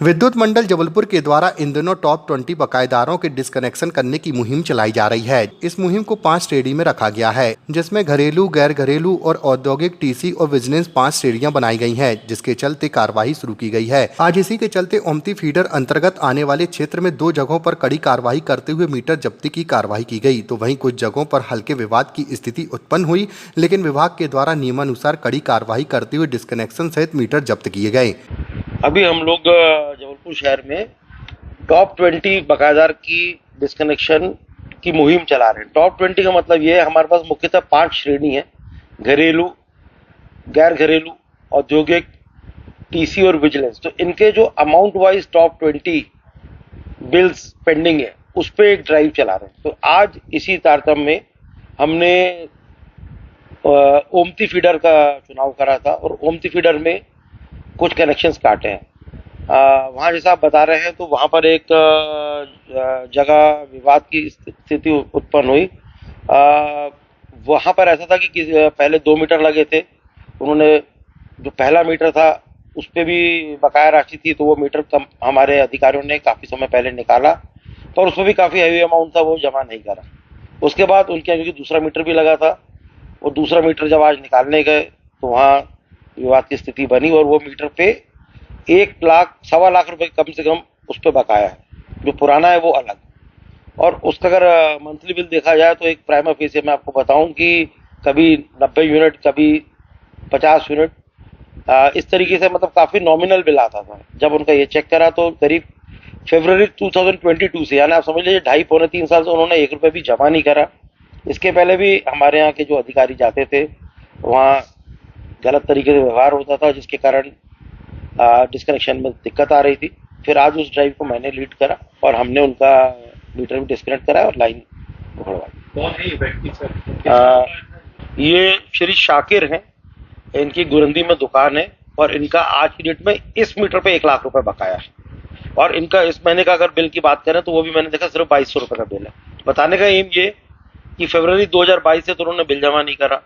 विद्युत मंडल जबलपुर के द्वारा इन दिनों टॉप 20 बकायेदारों के डिस्कनेक्शन करने की मुहिम चलाई जा रही है। इस मुहिम को 5 श्रेणी में रखा गया है, जिसमें घरेलू, गैर घरेलू और औद्योगिक, टीसी और विजिलेंस 5 श्रेणियां बनाई गई हैं, जिसके चलते कार्रवाई शुरू की गई है। आज इसी के चलते ओमती फीडर अंतर्गत आने वाले क्षेत्र में 2 जगहों पर कड़ी कार्रवाई करते हुए मीटर जब्ती की कार्रवाई की गई, तो वहीं कुछ जगहों पर हल्के विवाद की स्थिति उत्पन्न हुई, लेकिन विभाग के द्वारा नियमानुसार कड़ी कार्रवाई करते हुए डिस्कनेक्शन सहित मीटर जब्त किए गए। अभी हम लोग जबलपुर शहर में टॉप 20 बकायेदार की डिस्कनेक्शन की मुहिम चला रहे हैं। टॉप 20 का मतलब ये है, हमारे पास मुख्यतः 5 श्रेणी है: घरेलू, गैर घरेलू, औद्योगिक, टीसी और विजिलेंस। तो इनके जो amount wise top 20 bills pending है, उस पर एक ड्राइव चला रहे हैं। तो आज इसी तारतम्य में हमने ओमती फीडर का चुनाव करा था और ओमती फीडर में कुछ कनेक्शंस काटे हैं। वहाँ जैसा आप बता रहे हैं, तो वहाँ पर एक जगह विवाद की स्थिति उत्पन्न हुई। वहाँ पर ऐसा था कि पहले 2 मीटर लगे थे, उन्होंने जो पहला मीटर था उस पर भी बकाया राशि थी, तो वो मीटर कम हमारे अधिकारियों ने काफ़ी समय पहले निकाला, तो उस पर भी काफ़ी हैवी अमाउंट था, वो जमा नहीं करा। उसके बाद उनके यहाँ दूसरा मीटर भी लगा था, वो दूसरा मीटर जब आज निकालने गए तो वहाँ विवाद की स्थिति बनी और वो मीटर पे 1 लाख, सवा लाख रुपए कम से कम उस पर बकाया है। जो पुराना है वो अलग। और उसका अगर मंथली बिल देखा जाए तो एक प्राइमा फेसिया मैं आपको बताऊं कि कभी 90 यूनिट, कभी 50 यूनिट, इस तरीके से मतलब काफी नॉमिनल बिल आता था। जब उनका ये चेक करा तो करीब फरवरी 2022 से, यानी आप समझ लीजिए 2.5 पौने 3 साल से उन्होंने 1 रुपए भी जमा नहीं करा। इसके पहले भी हमारे यहाँ के जो अधिकारी जाते थे वहाँ गलत तरीके से व्यवहार होता था, जिसके कारण डिस्कनेक्शन में दिक्कत आ रही थी। फिर आज उस ड्राइव को मैंने लीड करा और हमने उनका मीटर भी डिस्कनेक्ट करा और लाइन पकड़वाई। कौन है ये व्यक्ति सर? ये श्री शाकिर हैं, इनकी गुरंदी में दुकान है और इनका आज की डेट में इस मीटर पे 1 लाख रुपए बकाया है। और इनका इस महीने का अगर बिल की बात करें तो वो भी मैंने देखा सिर्फ 2200 रुपए का बिल है। बताने का एम ये कि फरवरी 2022 से तो उन्होंने बिल जमा नहीं करा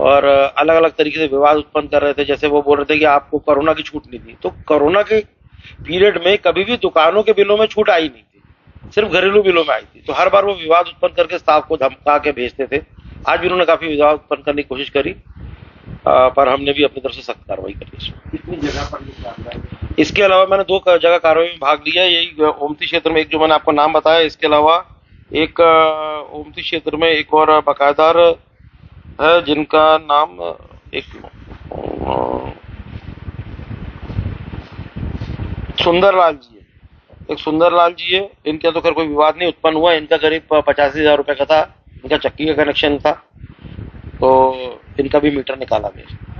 और अलग अलग तरीके से विवाद उत्पन्न कर रहे थे। जैसे वो बोल रहे थे कि आपको कोरोना की छूट नहीं दी, तो कोरोना के पीरियड में कभी भी दुकानों के बिलों में छूट आई नहीं थी, सिर्फ घरेलू बिलों में आई थी। तो हर बार वो विवाद उत्पन्न करके स्टाफ को धमका के भेजते थे। आज भी उन्होंने काफी विवाद उत्पन्न करने की कोशिश करी, पर हमने भी अपनी तरफ से सख्त कार्रवाई करी। कितनी जगह पर? इसके अलावा मैंने 2 जगह कार्रवाई में भाग लिया। यही ओमती क्षेत्र में एक जो मैंने आपको नाम बताया, इसके अलावा एक ओमती क्षेत्र में एक और बकायेदार है जिनका नाम सुंदरलाल जी है। एक सुंदरलाल जी है, इनका तो खैर कोई विवाद नहीं उत्पन्न हुआ। इनका करीब 85,000 रुपए का था, इनका चक्की का कनेक्शन था, तो इनका भी मीटर निकाला गया।